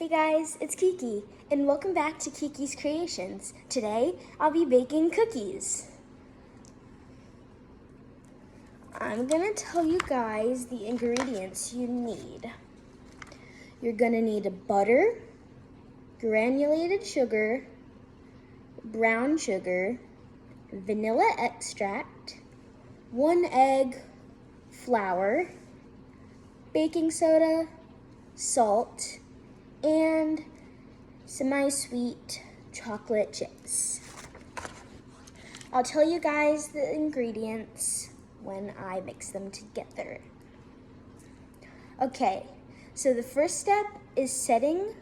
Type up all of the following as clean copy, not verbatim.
Hey guys, it's Kiki, and welcome back to KiKi's Creations. Today, I'll be baking cookies. I'm gonna tell you guys the ingredients you need. You're gonna need butter, granulated sugar, brown sugar, vanilla extract, 1 egg, flour, baking soda, salt, and semi-sweet chocolate chips. I'll tell you guys the ingredients when I mix them together. Okay, so the first step is setting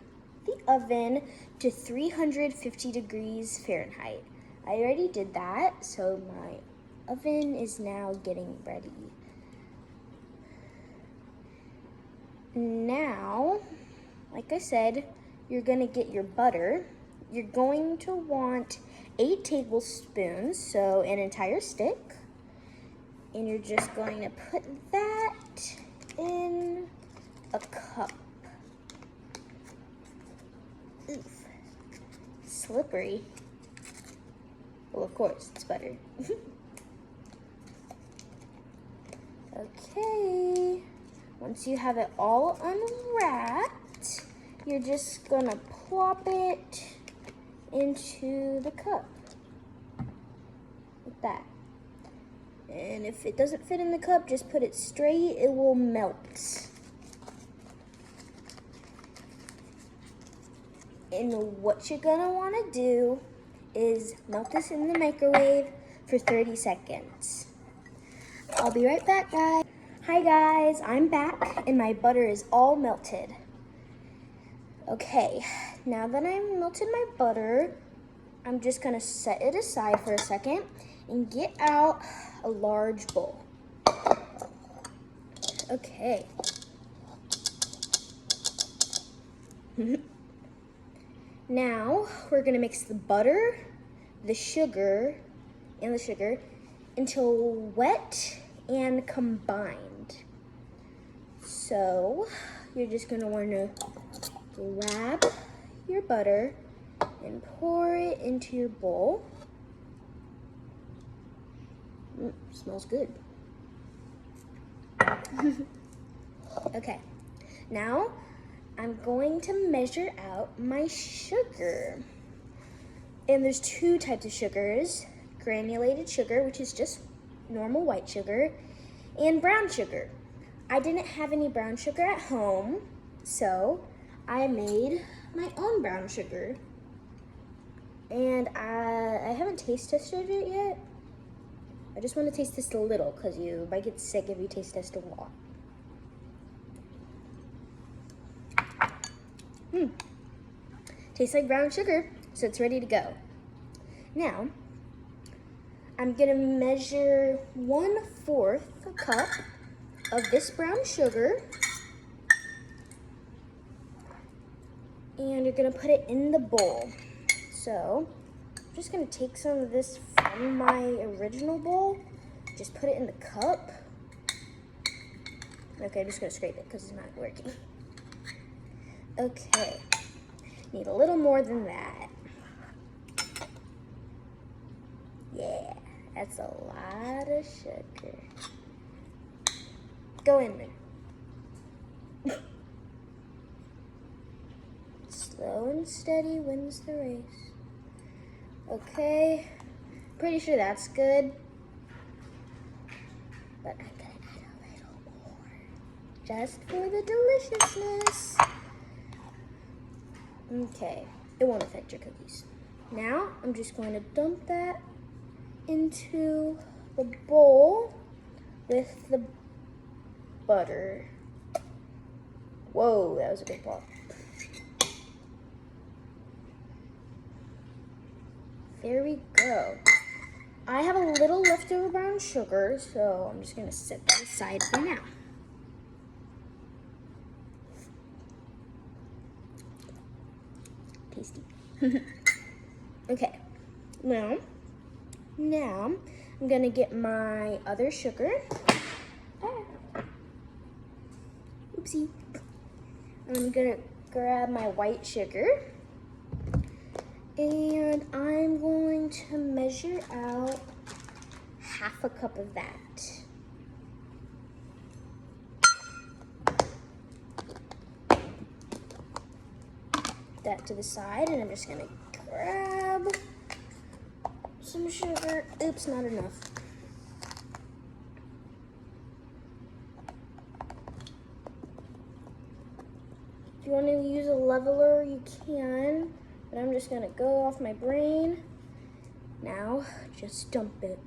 the oven to 350 degrees Fahrenheit. I already did that, so my oven is now getting ready. Now, like I said, you're gonna get your butter. You're going to want 8 tablespoons, so an entire stick. And you're just going to put that in a cup. Oof, slippery. Well, of course, it's butter. Okay, once you have it all unwrapped, you're just gonna plop it into the cup, like that. And if it doesn't fit in the cup, just put it straight, it will melt. And what you're gonna wanna do is melt this in the microwave for 30 seconds. I'll be right back, guys. Hi guys, I'm back and my butter is all melted. Okay, now that I've melted my butter, I'm just gonna set it aside for a second and get out a large bowl. Okay. Now we're gonna mix the butter, the sugar, until wet and combined. So you're just gonna wanna grab your butter and pour it into your bowl. Smells good. Okay, now I'm going to measure out my sugar. And there's 2 types of sugars: granulated sugar, which is just normal white sugar, and brown sugar. I didn't have any brown sugar at home, so I made my own brown sugar. And I haven't taste tested it yet. I just want to taste test a little because you might get sick if you taste test a lot. Tastes like brown sugar, so it's ready to go. Now, I'm gonna measure 1/4 cup of this brown sugar, and you're gonna put it in the bowl. So, I'm just gonna take some of this from my original bowl, just put it in the cup. Okay, I'm just gonna scrape it because it's not working. Okay, need a little more than that. Yeah, that's a lot of sugar. Go in there. Slow and steady wins the race. Okay, pretty sure that's good. But I'm gonna add a little more, just for the deliciousness. Okay, it won't affect your cookies. Now, I'm just going to dump that into the bowl with the butter. Whoa, that was a big ball. There we go. I have a little leftover brown sugar, so I'm just gonna set that aside for now. Tasty. Okay, now I'm gonna get my other sugar. Oopsie. I'm gonna grab my white sugar. And I'm going to measure out half a cup of that. That to the side, and I'm just gonna grab some sugar. Oops, not enough. If you want to use a leveler, you can, but I'm just gonna go off my brain. Now, just dump it.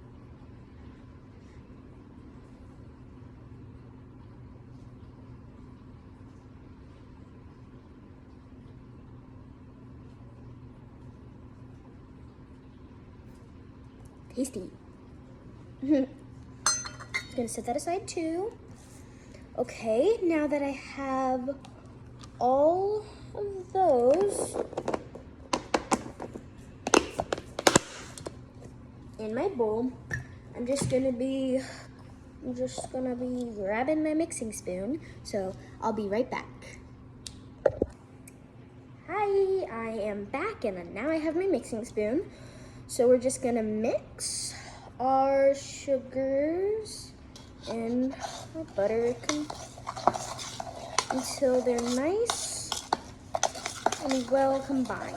Tasty. I'm gonna set that aside too. Okay, now that I have all of those in my bowl, I'm just gonna be grabbing my mixing spoon. So I'll be right back. Hi, I am back, and now I have my mixing spoon. So we're just gonna mix our sugars and our butter until they're nice and well combined.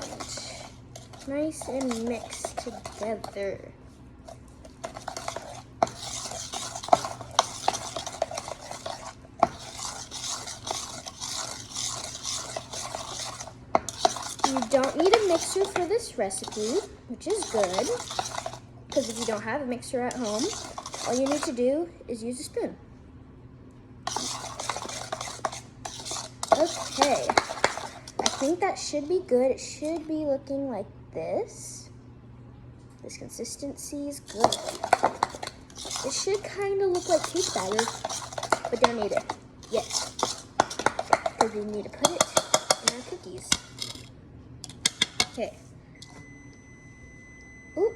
Nice and mixed together. You don't need a mixer for this recipe, which is good, because if you don't have a mixer at home, all you need to do is use a spoon. Okay, I think that should be good. It should be looking like this. This consistency is good. It should kind of look like cake batter, but don't need it yet, because we need to put it in our cookies. Okay. Oop.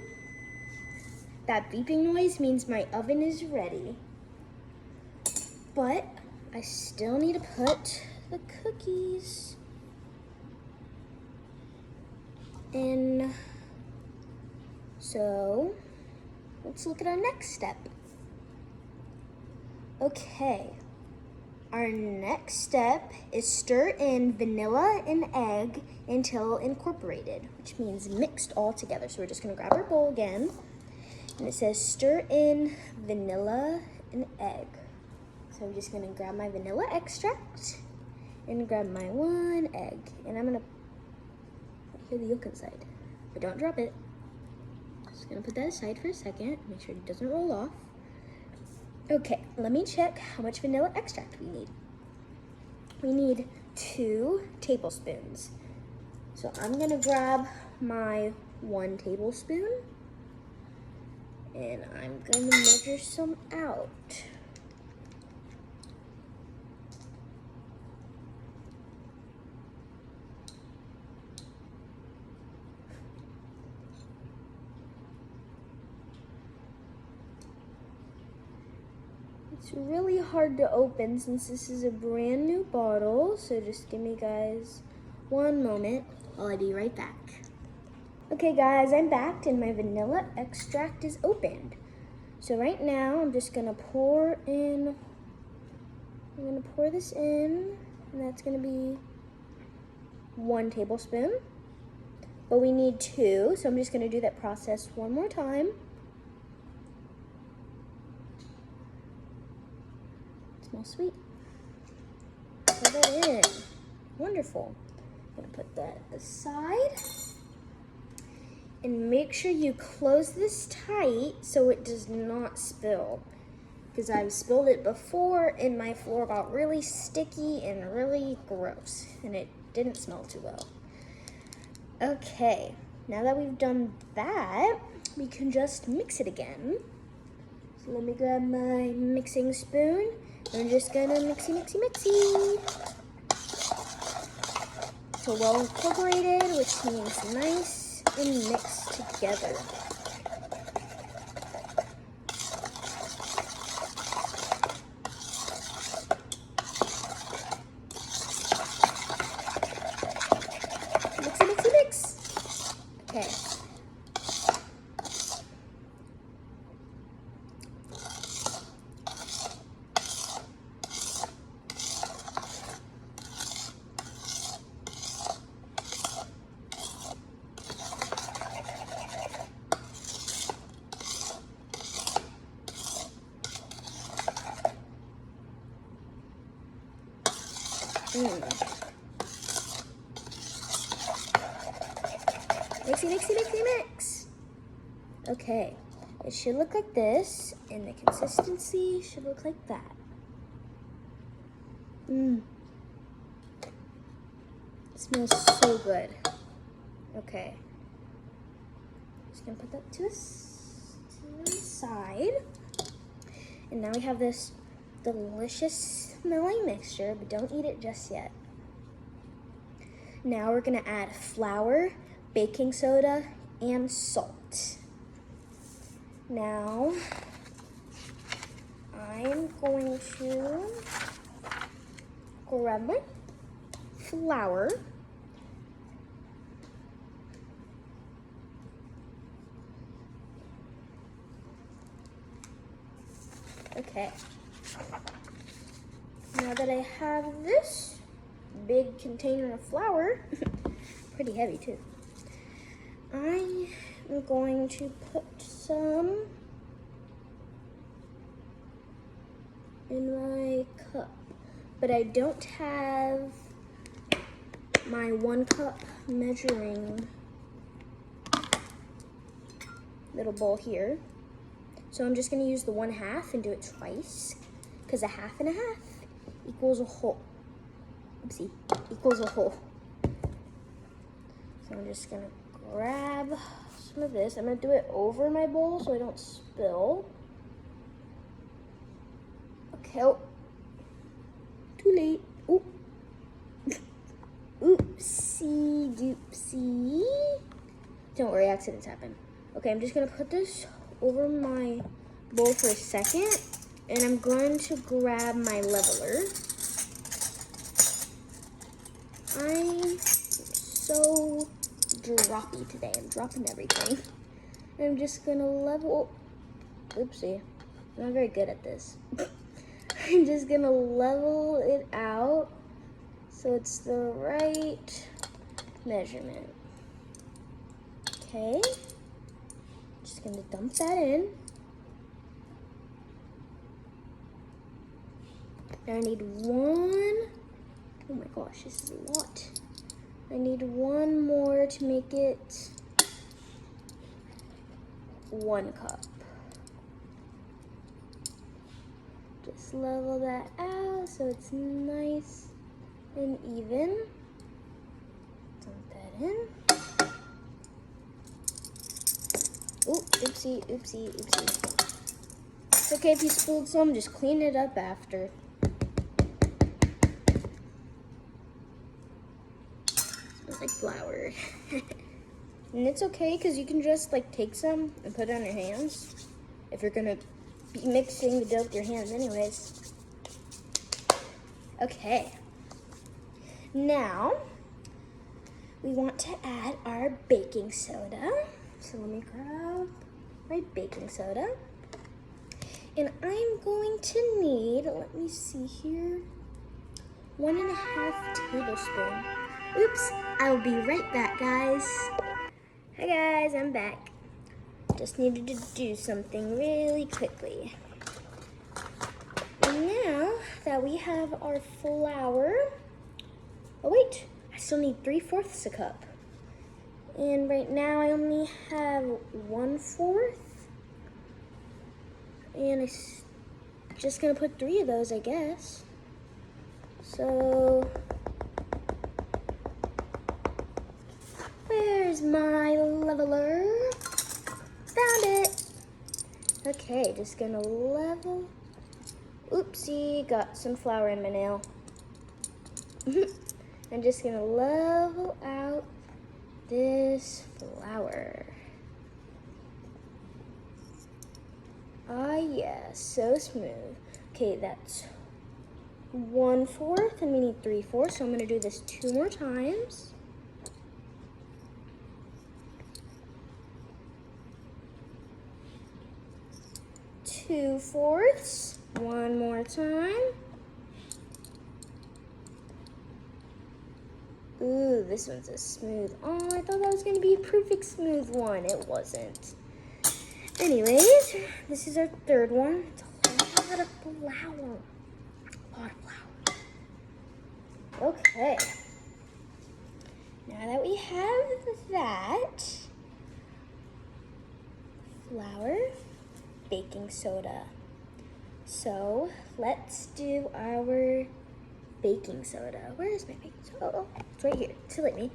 That beeping noise means my oven is ready. But I still need to put the cookies in. So let's look at our next step. Okay. Our next step is stir in vanilla and egg until incorporated, which means mixed all together. So we're just gonna grab our bowl again, and it says stir in vanilla and egg. So I'm just gonna grab my vanilla extract and grab my one egg, and I'm gonna put the yolk inside, but don't drop it. Just gonna put that aside for a second, make sure it doesn't roll off. Okay, let me check how much vanilla extract we need. We need 2 tablespoons. So I'm gonna grab my 1 tablespoon, and I'm gonna measure some out. It's really hard to open since this is a brand new bottle, so just give me guys one moment while I be right back. Okay guys, I'm back and my vanilla extract is opened. So right now I'm just gonna pour this in, and that's gonna be 1 tablespoon. But we need 2, so I'm just gonna do that process one more time. Smells sweet. Pour that in. Wonderful. I'm gonna put that aside. And make sure you close this tight so it does not spill. Because I've spilled it before and my floor got really sticky and really gross. And it didn't smell too well. Okay, now that we've done that, we can just mix it again. So let me grab my mixing spoon. I'm just gonna mixy. So well incorporated, which means nice and mixed together. Mix. Okay, it should look like this, and the consistency should look like that. It smells so good. Okay, just gonna put that to the side. And now we have this delicious smelling mixture, but don't eat it just yet. Now we're gonna add flour, baking soda, and salt. Now, I'm going to grab my flour. Okay. Now that I have this big container of flour, pretty heavy too, I am going to put some in my cup, but I don't have my 1 cup measuring little bowl here. So I'm just gonna use the 1/2 and do it twice, because 1/2 and 1/2 equals a whole. Oopsie, equals a whole. So I'm just gonna grab some of this. I'm gonna do it over my bowl so I don't spill. Okay, oh, too late. Oop. Oopsie doopsie. Don't worry, accidents happen. Okay, I'm just gonna put this over my bowl for a second, and I'm going to grab my leveler. I'm so droppy today. I'm dropping everything. And I'm just gonna level, oopsie, I'm not very good at this. I'm just gonna level it out so it's the right measurement. Okay. Just gonna dump that in. Now I need 1, oh my gosh, this is a lot. I need 1 more to make it 1 cup. Just level that out so it's nice and even. Dump that in. Ooh, oopsie, oopsie, oopsie. It's okay if you spilled some, just clean it up after. Smells like flour. And it's okay, because you can just like take some and put it on your hands if you're gonna be mixing the dough with your hands anyways. Okay. Now, we want to add our baking soda. So let me grab my baking soda. And I'm going to need, let me see here, 1.5 tablespoons. Oops, I'll be right back, guys. Hi guys, I'm back. Just needed to do something really quickly. And now that we have our flour, oh wait, I still need 3/4 a cup. And right now I only have 1/4. And I'm just gonna put 3 of those, I guess. So, where's my leveler? Found it. Okay, just gonna level. Oopsie, got some flour in my nail. I'm just gonna level out this flour. Ah, yeah, so smooth. Okay, that's 1/4, and we need 3/4, so I'm gonna do this 2 more times. Two fourths, 1 more time. Ooh, this one's a smooth. Oh, I thought that was gonna be a perfect smooth one. It wasn't. Anyways, this is our 3rd one. It's a lot of flour. A lot of flour. Okay. Now that we have that, flour, baking soda. So let's do our baking soda. Where is my baking soda? Oh, it's right here. Too late me.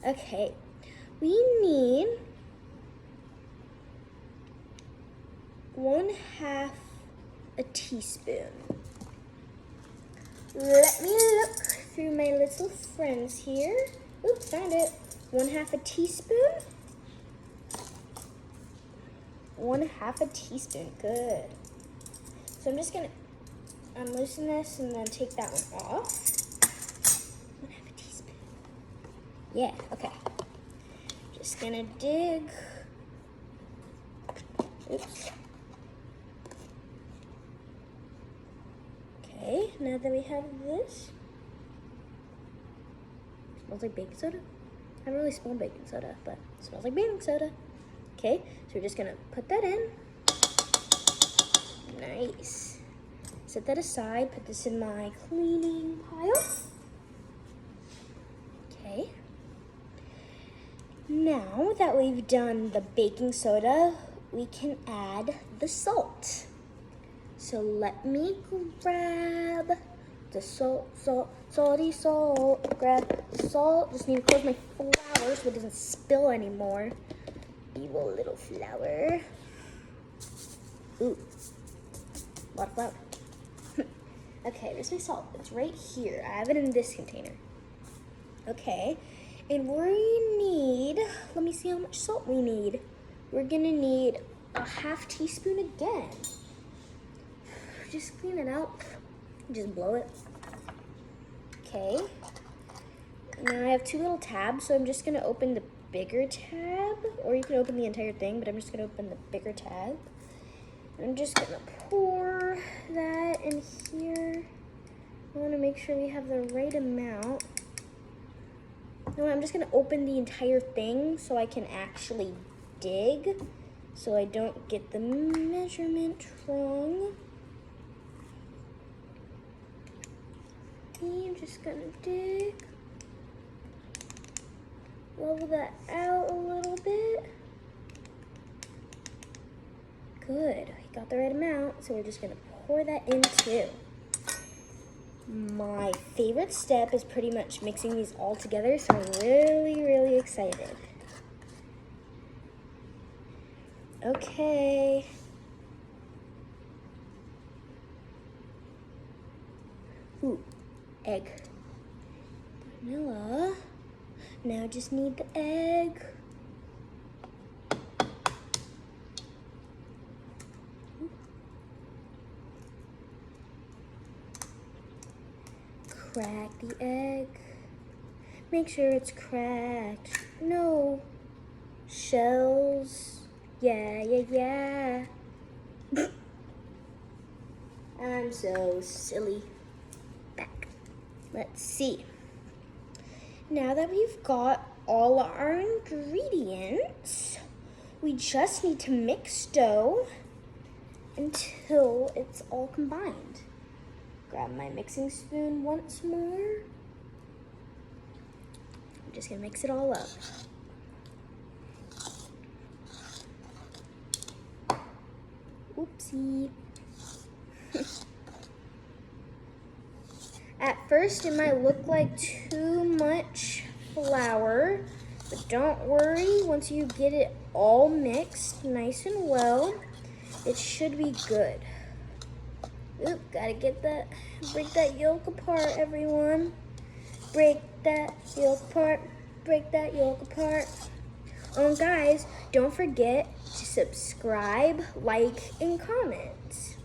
Okay. We need 1/2 a teaspoon. Let me look through my little friends here. Oops, found it. 1/2 a teaspoon. 1/2 a teaspoon. Good. So I'm just gonna unloosen this and then take that one off. 1/2 a teaspoon. Yeah. Okay. Just gonna dig. Oops. Okay, now that we have this, smells like baking soda. I haven't really smelled baking soda, but it smells like baking soda. Okay, so we're just gonna put that in. Nice. Set that aside, put this in my cleaning pile. Okay. Now that we've done the baking soda, we can add the salt. So let me grab the salty salt. Grab the salt. Just need to close my flour so it doesn't spill anymore. Evil little flour. Ooh, a lot of flour. Okay, where's my salt? It's right here. I have it in this container. Okay, and we need, let me see how much salt we need. We're gonna need a 1/2 teaspoon again. Just clean it out, just blow it. Okay, now I have 2 little tabs, so I'm just gonna open the bigger tab, or you can open the entire thing, but I'm just gonna open the bigger tab. And I'm just gonna pour that in here. I wanna make sure we have the right amount. No, I'm just gonna open the entire thing so I can actually dig, so I don't get the measurement wrong. Okay, I'm just gonna dig. Level that out a little bit. Good, we got the right amount, so we're just gonna pour that in too. My favorite step is pretty much mixing these all together, so I'm really, really excited. Okay. Ooh, egg. Vanilla. Now I just need the egg. Crack the egg. Make sure it's cracked. No shells. Yeah. I'm so silly. Back. Let's see. Now that we've got all our ingredients, we just need to mix dough until it's all combined. Grab my mixing spoon once more. I'm just gonna mix it all up. Oopsie. At first, it might look like too much flour, but don't worry. Once you get it all mixed nice and well, it should be good. Oop, gotta get that, break that yolk apart, everyone. Break that yolk apart, break that yolk apart. Guys, don't forget to subscribe, like, and comment.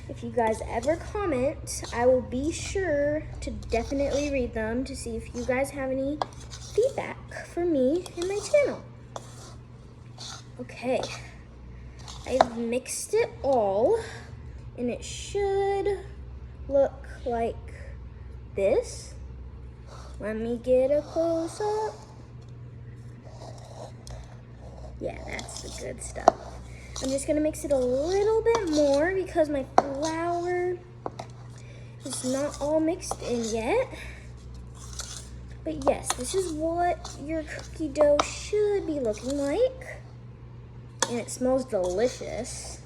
If you guys ever comment, I will be sure to definitely read them to see if you guys have any feedback for me and my channel. Okay, I've mixed it all, and it should look like this. Let me get a close-up. Yeah, that's the good stuff. I'm just gonna mix it a little bit more because my flour is It's not all mixed in yet. But yes, this is what your cookie dough should be looking like. And it smells delicious.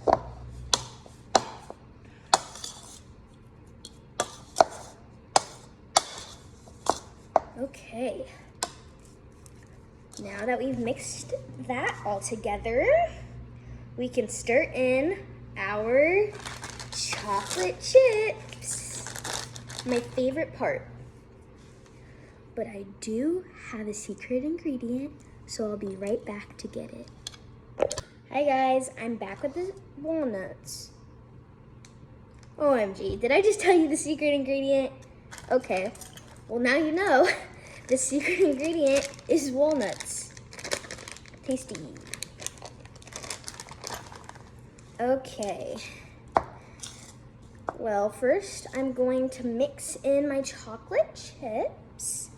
Okay. Now that we've mixed that all together, we can stir in our chocolate chips. My favorite part. But I do have a secret ingredient, so I'll be right back to get it. Hi guys, I'm back with the walnuts. OMG, did I just tell you the secret ingredient? Okay, well now you know. The secret ingredient is walnuts. Tasty. Okay. Well, first I'm going to mix in my chocolate chips.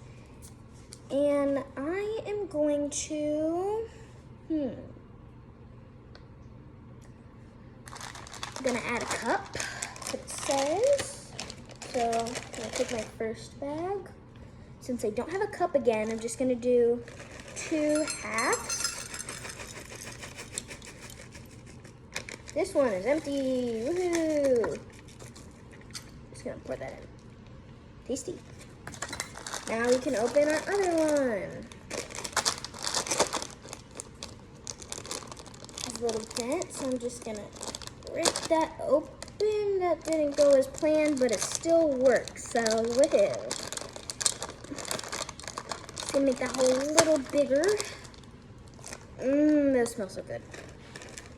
And I am going to, I'm gonna add a cup, it says. So I'm gonna take my first bag. Since I don't have a cup again, I'm just gonna do 2 halves. This one is empty, woohoo! Just gonna pour that in. Tasty. Now we can open our other one. There's a little dent, so I'm just gonna rip that open. That didn't go as planned, but it still works, so woohoo. Just gonna make that hole a little bigger. Those smell so good.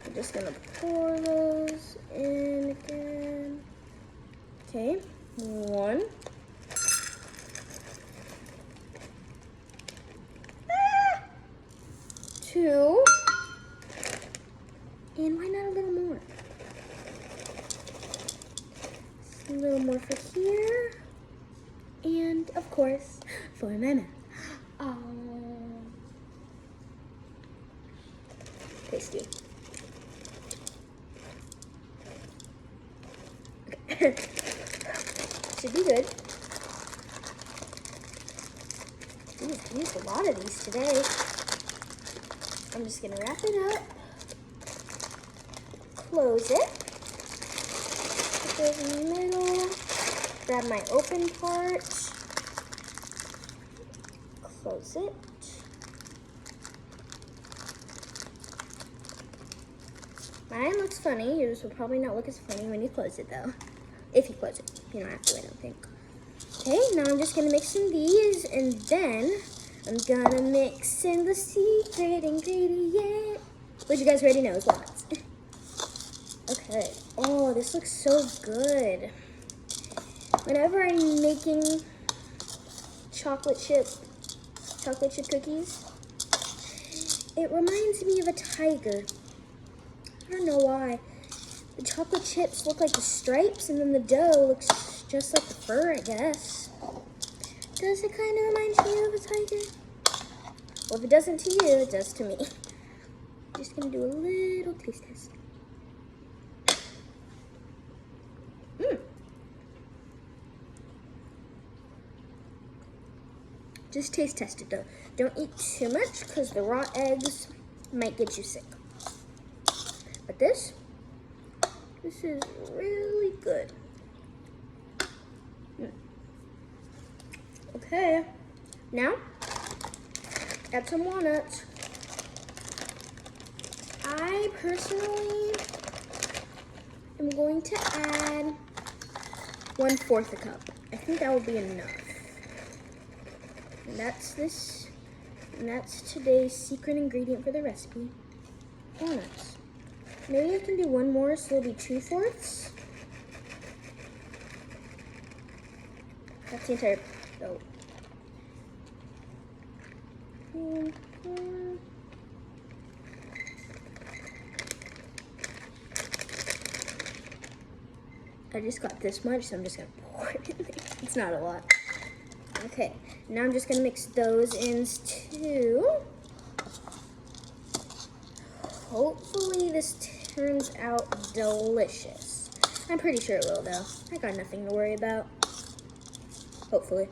I'm just gonna pour those in again. Okay, 1. 2, and why not a little more? Just a little more for here, and of course, for my mouth. Oh, tasty. Okay. Should be good. Ooh, I used a lot of these today. I'm just gonna wrap it up, close it, put those in the middle, grab my open part, close it. Mine looks funny. Yours will probably not look as funny when you close it though. If you close it. You don't have to, I don't think. Okay, now I'm just gonna mix in these, and then I'm gonna mix in the secret ingredient, which you guys already know is walnuts. Okay. Oh, this looks so good. Whenever I'm making chocolate chip cookies, it reminds me of a tiger. I don't know why. The chocolate chips look like the stripes, and then the dough looks just like the fur, I guess. Does it kind of remind you of a tiger? Well, if it doesn't to you, it does to me. Just gonna do a little taste test. Just taste test it though. Don't eat too much because the raw eggs might get you sick. But this is really good. Okay, now add some walnuts. I personally am going to add 1/4 a cup. I think that will be enough. And that's today's secret ingredient for the recipe, walnuts. Maybe I can do one more, so it'll be 2/4. That's the entire dough. I just got this much, so I'm just gonna pour it in there. It's not a lot. Okay, now I'm just gonna mix those in too. Hopefully this turns out delicious. I'm pretty sure it will though. I got nothing to worry about. hopefully.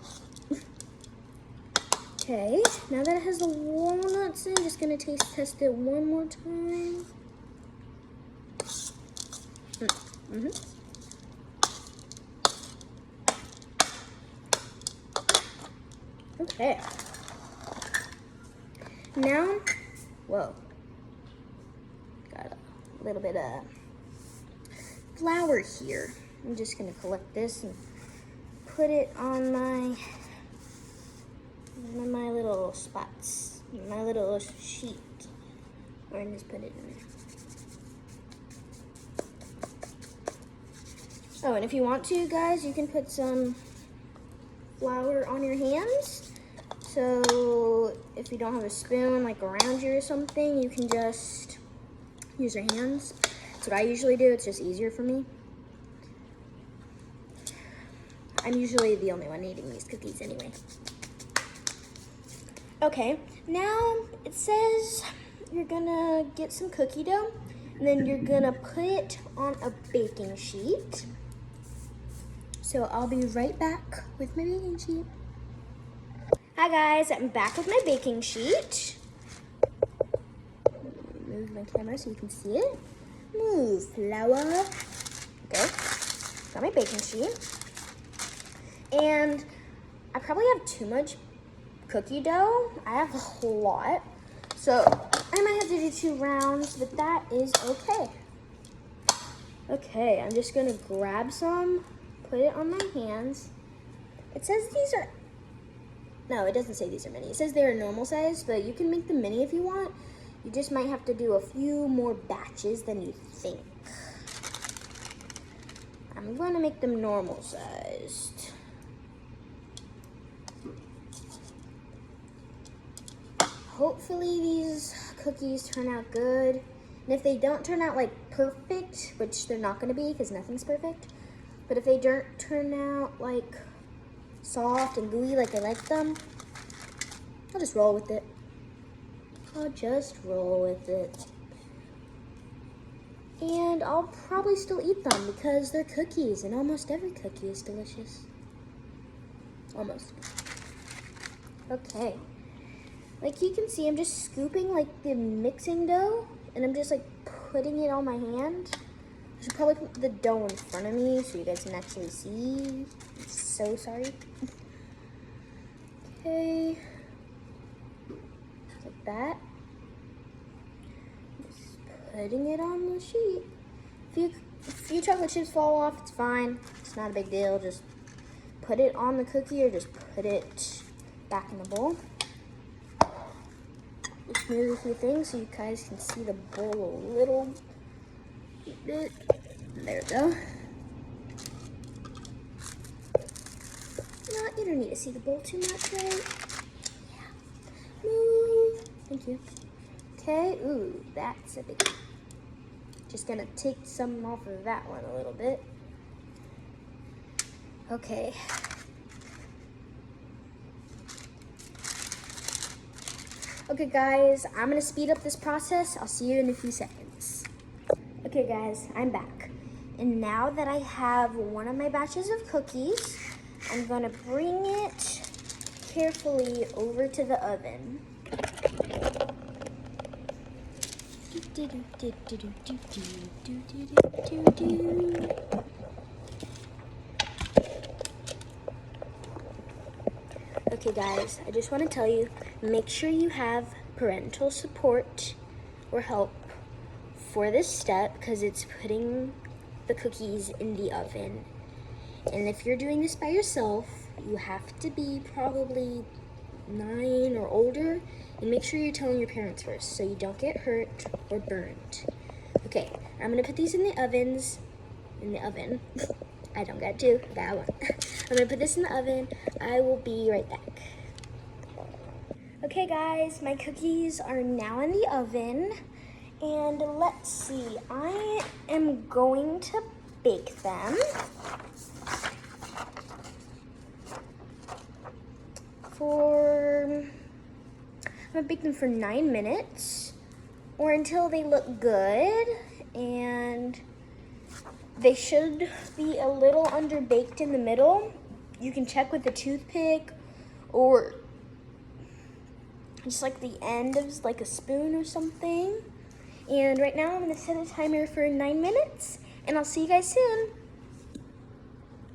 Okay, now that it has the walnuts in, I'm just gonna taste test it one more time. Okay. Now, whoa. Got a little bit of flour here. I'm just gonna collect this and put it on my little spots, my little sheet. Or I just put it in there. Oh, and if you want to, guys, you can put some flour on your hands. So if you don't have a spoon like around you or something, you can just use your hands. That's what I usually do. It's just easier for me. I'm usually the only one eating these cookies anyway. Okay, now it says you're gonna get some cookie dough and then you're gonna put it on a baking sheet. So I'll be right back with my baking sheet. Hi guys, I'm back with my baking sheet. Move my camera so you can see it. Move, flour. Okay, got my baking sheet. And I probably have too much cookie dough. I have a lot. So I might have to do 2 rounds, but that is okay. Okay, I'm just gonna grab some, put it on my hands. It says these are, no, it doesn't say these are mini. It says they're normal size, but you can make them mini if you want. You just might have to do a few more batches than you think. I'm gonna make them normal sized. Hopefully these cookies turn out good. And if they don't turn out like perfect, which they're not gonna be because nothing's perfect, but if they don't turn out like soft and gooey like I like them, I'll just roll with it. I'll just roll with it. And I'll probably still eat them because they're cookies and almost every cookie is delicious. Almost. Okay. Like you can see, I'm just scooping like the mixing dough and I'm just like putting it on my hand. I should probably put the dough in front of me so you guys can actually see. I'm so sorry. Okay. Like that. Just putting it on the sheet. If a few chocolate chips fall off, it's fine. It's not a big deal. Just put it on the cookie or just put it back in the bowl. Just move a few things so you guys can see the bowl a little bit. There we go. No, you don't need to see the bowl too much, right? Yeah. Move. Thank you. Okay. Ooh, that's a big one. Just gonna take some off of that one a little bit. Okay. Okay guys, I'm gonna speed up this process. I'll see you in a few seconds. Okay guys, I'm back. And now that I have one of my batches of cookies, I'm gonna bring it carefully over to the oven. Okay guys, I just want to tell you, make sure you have parental support or help for this step because it's putting the cookies in the oven. And if you're doing this by yourself, you have to be probably 9 or older, and make sure you're telling your parents first so you don't get hurt or burned. Okay, I'm gonna put these in the oven. I don't got 2, got 1. I'm gonna put this in the oven. I will be right back. Okay guys, my cookies are now in the oven. And let's see, I am going to bake them I'm gonna bake them for 9 minutes or until they look good, and they should be a little underbaked in the middle you can check with a toothpick or just like the end of like a spoon or something. And right now I'm gonna set a timer for 9 minutes, and I'll see you guys soon.